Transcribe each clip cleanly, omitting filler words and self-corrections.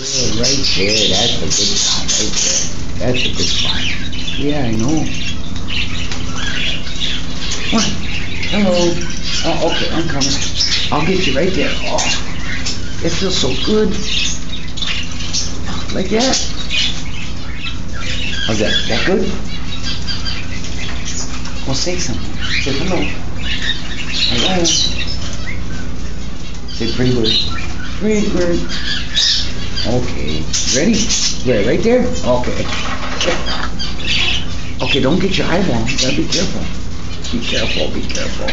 Yeah, right there. That's a good spot right there. That's a good spot. Yeah, I know. What? Hello. Oh, okay, I'm coming. I'll get you right there. Oh, it feels so good. Like that. How's that? That good? Well, say something. Say hello. Hello. Say pretty bird. Pretty bird. Okay. Ready? Yeah, right there? Okay. Okay, don't get your eyeball. You gotta be careful. Be careful, be careful.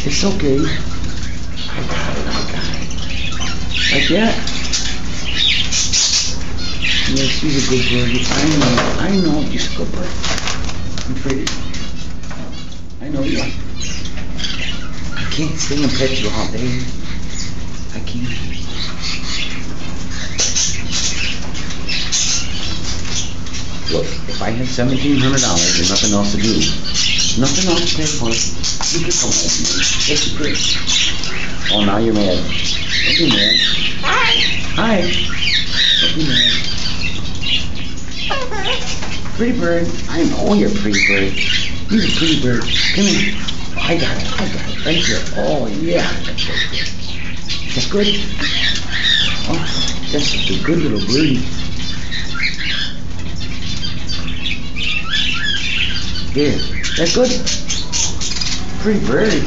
It's okay. I got it, I got it. Like that? Yes, she's a good bird. I know, she's a good bird. I'm pretty. I know you are. I can't sing and pet you all day. I can't. Look, if I had $1,700 and nothing else to do, nothing else to pay for, you could come home, man. Yes, you could. Oh, now you're mad. Don't be mad. Hi. Don't be mad. Pretty bird. I know you're a pretty bird. You're a pretty bird. Come here. Oh, I got it. Right here. Oh, yeah. That's good. Oh, that's just a good little birdie. There. That's good. Pretty bird.